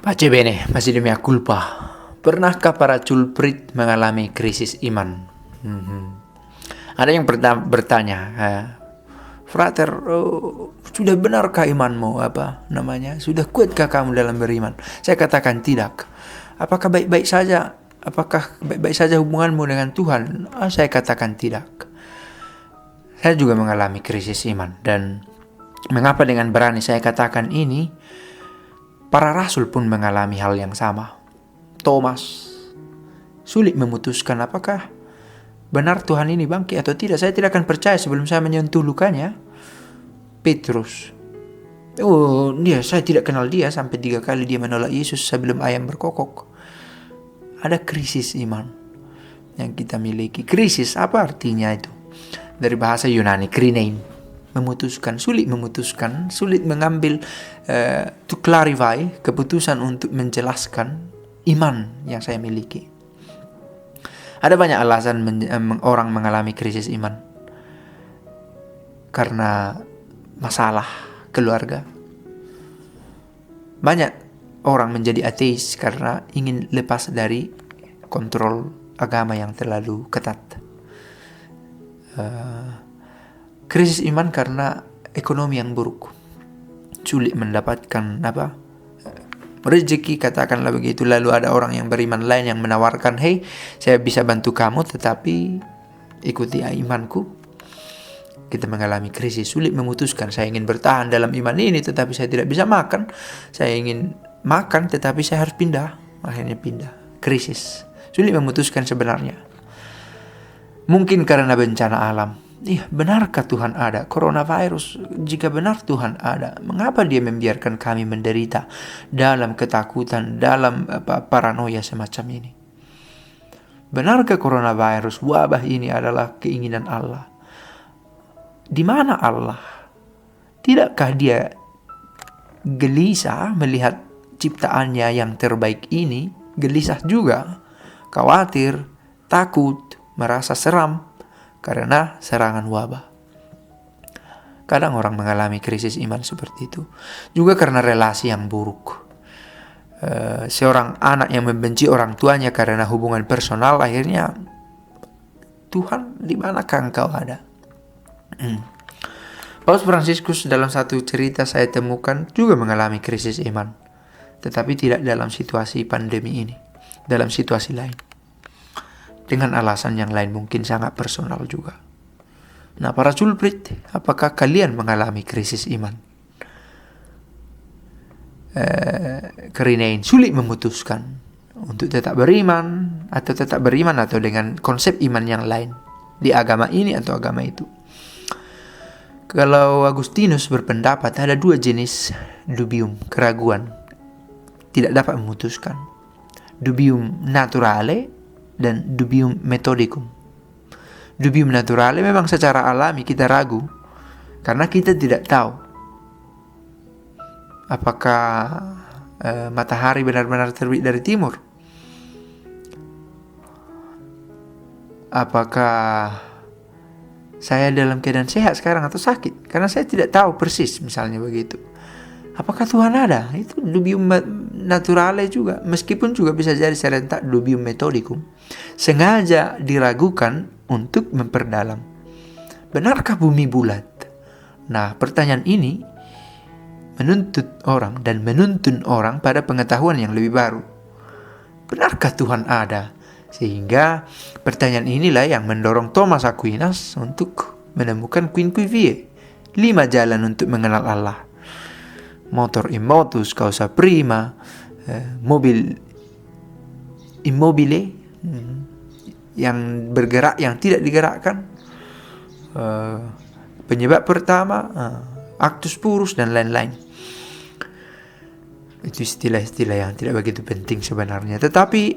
Pace bene, masih demi culpa. Pernahkah para culprit mengalami krisis iman? Ada yang bertanya, Frater, sudah benarkah imanmu? Sudah kuatkah kamu dalam beriman? Saya katakan tidak. Apakah baik-baik saja? Apakah baik-baik saja hubunganmu dengan Tuhan? Saya katakan tidak. Saya juga mengalami krisis iman. Dan mengapa dengan berani saya katakan ini? Para rasul pun mengalami hal yang sama. Thomas sulit memutuskan apakah benar Tuhan ini bangkit atau tidak. Saya tidak akan percaya sebelum saya menyentuh lukanya. Petrus, saya tidak kenal dia. Sampai 3 kali dia menolak Yesus sebelum ayam berkokok. Ada krisis iman yang kita miliki. Krisis, apa artinya itu? Dari bahasa Yunani, krinein, sulit mengambil to clarify, keputusan untuk menjelaskan iman yang saya miliki. Ada banyak alasan orang mengalami krisis iman. Karena masalah keluarga. Banyak orang menjadi ateis karena ingin lepas dari kontrol agama yang terlalu ketat. Krisis iman karena ekonomi yang buruk. Sulit mendapatkan rezeki, katakanlah begitu. Lalu ada orang yang beriman lain yang menawarkan, "Hey, saya bisa bantu kamu, tetapi ikuti imanku." Kita mengalami krisis, sulit memutuskan. Saya ingin bertahan dalam iman ini, tetapi saya tidak bisa makan. Saya ingin makan, tetapi saya harus pindah. Akhirnya pindah. Krisis. Sulit memutuskan sebenarnya. Mungkin karena bencana alam. Benarkah Tuhan ada? Coronavirus, jika benar Tuhan ada, mengapa dia membiarkan kami menderita dalam ketakutan, dalam paranoia semacam ini? Benarkah coronavirus, wabah ini adalah keinginan Allah? Di mana Allah? Tidakkah dia gelisah melihat ciptaannya yang terbaik ini? Gelisah juga, khawatir, takut, merasa seram karena serangan wabah. Kadang orang mengalami krisis iman seperti itu juga karena relasi yang buruk. Seorang anak yang membenci orang tuanya karena hubungan personal, akhirnya, "Tuhan, di manakah Engkau ada?" Paus Fransiskus dalam satu cerita saya temukan juga mengalami krisis iman, tetapi tidak dalam situasi pandemi ini, dalam situasi lain. Dengan alasan yang lain mungkin sangat personal juga. Nah, para culprit, apakah kalian mengalami krisis iman? Krinein, sulit memutuskan untuk tetap beriman atau dengan konsep iman yang lain di agama ini atau agama itu. Kalau Agustinus berpendapat ada 2 jenis dubium, keraguan, tidak dapat memutuskan. Dubium naturale dan dubium metodicum. Dubium naturale memang secara alami kita ragu karena kita tidak tahu apakah matahari benar-benar terbit dari timur. Apakah saya dalam keadaan sehat sekarang atau sakit? Karena saya tidak tahu persis, misalnya begitu. Apakah Tuhan ada? Itu dubium naturale juga. Meskipun juga bisa jadi serentak dubium metodicum. Sengaja diragukan untuk memperdalam. Benarkah bumi bulat? Nah, pertanyaan ini menuntun orang pada pengetahuan yang lebih baru. Benarkah Tuhan ada? Sehingga pertanyaan inilah yang mendorong Thomas Aquinas untuk menemukan Quinque Vie, 5 jalan untuk mengenal Allah. Motor immotus causa prima, mobil immobile, yang bergerak yang tidak digerakkan, penyebab pertama, actus purus, dan lain-lain. Itu istilah-istilah yang tidak begitu penting sebenarnya. Tetapi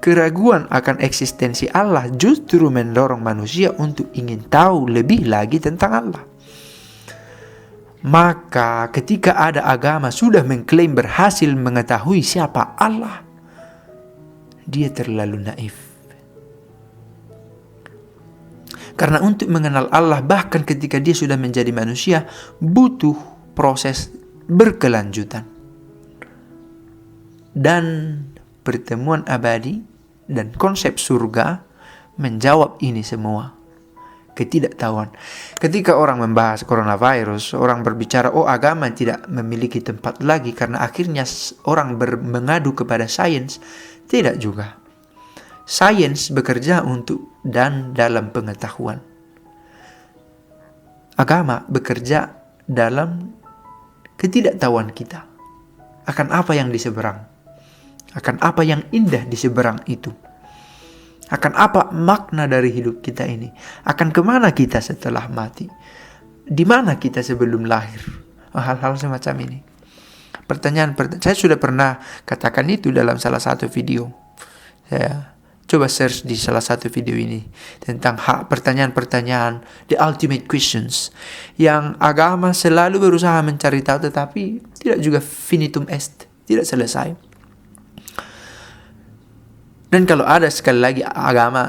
keraguan akan eksistensi Allah justru mendorong manusia untuk ingin tahu lebih lagi tentang Allah. Maka ketika ada agama sudah mengklaim berhasil mengetahui siapa Allah, dia terlalu naif. Karena untuk mengenal Allah bahkan ketika dia sudah menjadi manusia butuh proses berkelanjutan. dan pertemuan abadi dan konsep surga menjawab ini semua. Ketidaktahuan. Ketika orang membahas coronavirus, orang berbicara, agama tidak memiliki tempat lagi karena akhirnya orang mengadu kepada sains. Tidak juga. Sains bekerja untuk dan dalam pengetahuan. Agama bekerja dalam ketidaktahuan kita akan apa yang di seberang, akan apa yang indah di seberang itu, akan apa makna dari hidup kita ini, akan kemana kita setelah mati, di mana kita sebelum lahir, hal-hal semacam ini. Pertanyaan, saya sudah pernah katakan itu dalam salah satu video. Saya coba search di salah satu video ini tentang pertanyaan-pertanyaan, the ultimate questions, yang agama selalu berusaha mencari tahu tetapi tidak juga finitum est, tidak selesai. Dan kalau ada sekali lagi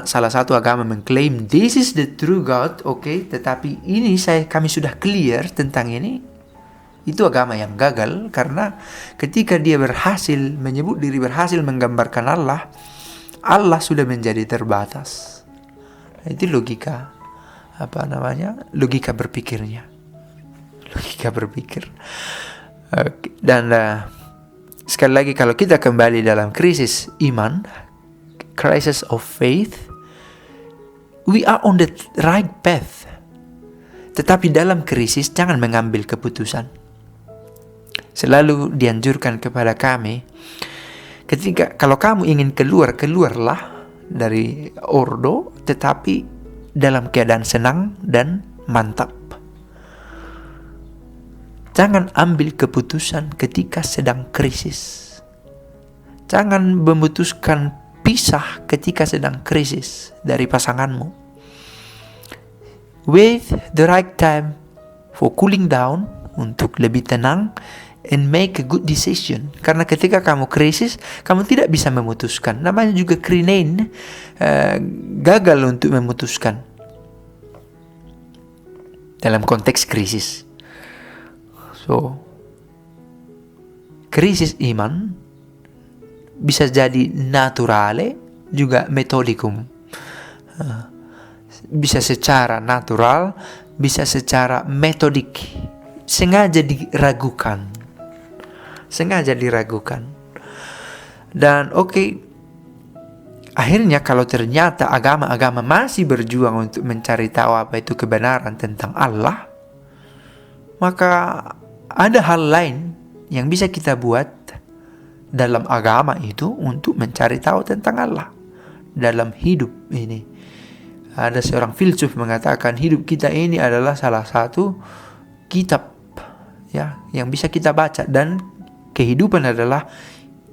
salah satu agama mengklaim this is the true God, tetapi kami sudah clear tentang ini, itu agama yang gagal, karena ketika dia menyebut diri berhasil menggambarkan Allah sudah menjadi terbatas. Itu logika berpikirnya. Logika berpikir. Dan sekali lagi, kalau kita kembali dalam krisis iman, crisis of faith, we are on the right path. Tetapi dalam krisis jangan mengambil keputusan. Selalu dianjurkan kepada kami, kalau kamu ingin keluarlah dari ordo, tetapi dalam keadaan senang dan mantap. Jangan ambil keputusan ketika sedang krisis. Jangan memutuskan pisah ketika sedang krisis dari pasanganmu. Wait the right time for cooling down, untuk lebih tenang, and make a good decision. Karena ketika kamu krisis, kamu tidak bisa memutuskan. Namanya juga krinein, gagal untuk memutuskan dalam konteks krisis. So, krisis iman bisa jadi naturale, juga metodikum. Bisa secara natural, bisa secara metodik. Sengaja diragukan. Dan akhirnya kalau ternyata agama-agama masih berjuang untuk mencari tahu apa itu kebenaran tentang Allah, maka ada hal lain yang bisa kita buat dalam agama itu untuk mencari tahu tentang Allah dalam hidup ini. Ada seorang filsuf mengatakan hidup kita ini adalah salah satu kitab yang bisa kita baca, dan kehidupan adalah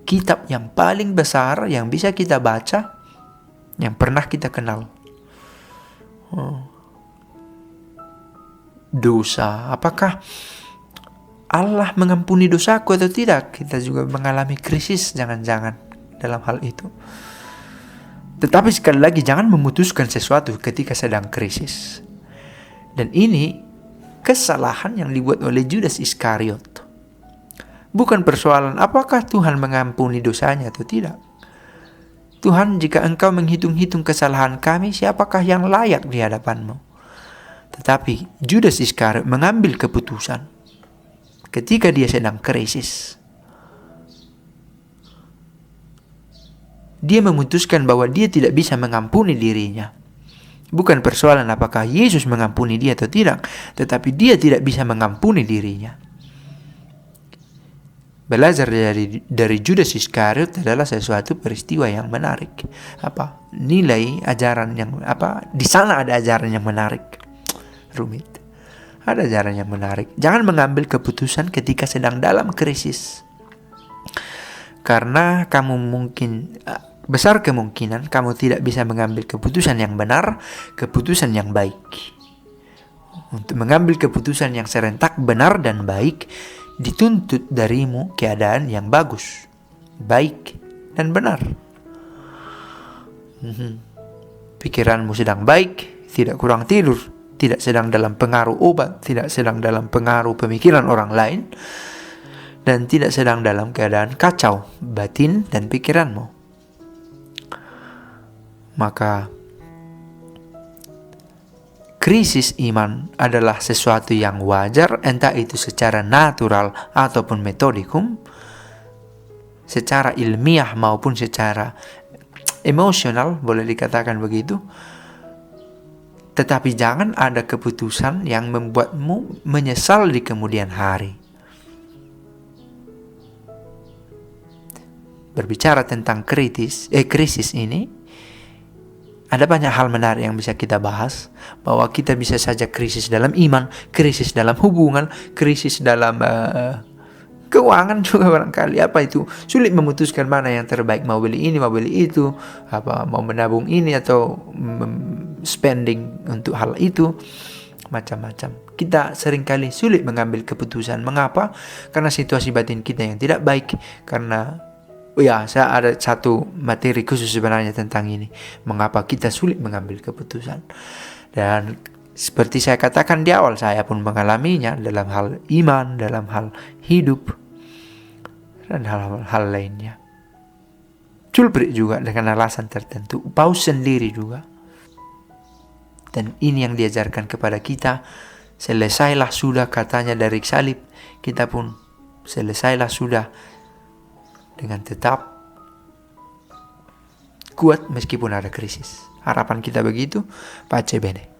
kitab yang paling besar yang bisa kita baca, yang pernah kita kenal. Dosa, apakah Allah mengampuni dosaku atau tidak? Kita juga mengalami krisis jangan-jangan dalam hal itu. Tetapi sekali lagi, jangan memutuskan sesuatu ketika sedang krisis. Dan ini kesalahan yang dibuat oleh Judas Iskariot. Bukan persoalan apakah Tuhan mengampuni dosanya atau tidak. Tuhan, jika engkau menghitung-hitung kesalahan kami, siapakah yang layak di hadapanmu? Tetapi Judas Iskariot mengambil keputusan ketika dia sedang krisis. Dia memutuskan bahwa dia tidak bisa mengampuni dirinya. Bukan persoalan apakah Yesus mengampuni dia atau tidak, tetapi dia tidak bisa mengampuni dirinya. Belajar dari Judas Iskariot adalah sesuatu peristiwa yang menarik. Nilai ajaran yang di sana ada ajaran yang menarik. Rumit. Ada ajaran yang menarik. Jangan mengambil keputusan ketika sedang dalam krisis. Karena besar kemungkinan kamu tidak bisa mengambil keputusan yang benar, keputusan yang baik. Untuk mengambil keputusan yang serentak, benar dan baik, dituntut darimu keadaan yang bagus, baik dan benar. Pikiranmu sedang baik, tidak kurang tidur, tidak sedang dalam pengaruh obat, tidak sedang dalam pengaruh pemikiran orang lain, dan tidak sedang dalam keadaan kacau batin dan pikiranmu. Maka krisis iman adalah sesuatu yang wajar, entah itu secara natural ataupun metodikum, secara ilmiah maupun secara emosional, boleh dikatakan begitu. Tetapi jangan ada keputusan yang membuatmu menyesal di kemudian hari. Berbicara tentang krisis ini, ada banyak hal menarik yang bisa kita bahas. Bahwa kita bisa saja krisis dalam iman, krisis dalam hubungan, krisis dalam keuangan juga barangkali. Apa itu? Sulit memutuskan mana yang terbaik, mau beli ini, mau beli itu, mau menabung ini atau spending untuk hal itu, macam-macam. Kita seringkali sulit mengambil keputusan. Mengapa? Karena situasi batin kita yang tidak baik. Karena saya ada satu materi khusus sebenarnya tentang ini. Mengapa kita sulit mengambil keputusan. Dan seperti saya katakan di awal, saya pun mengalaminya dalam hal iman, dalam hal hidup, dan hal-hal lainnya. Culprit juga dengan alasan tertentu. Paus sendiri juga. Dan ini yang diajarkan kepada kita. Selesailah sudah, katanya dari salib. Kita pun selesailah sudah dengan tetap kuat meskipun ada krisis. Harapan kita begitu. Pace bene.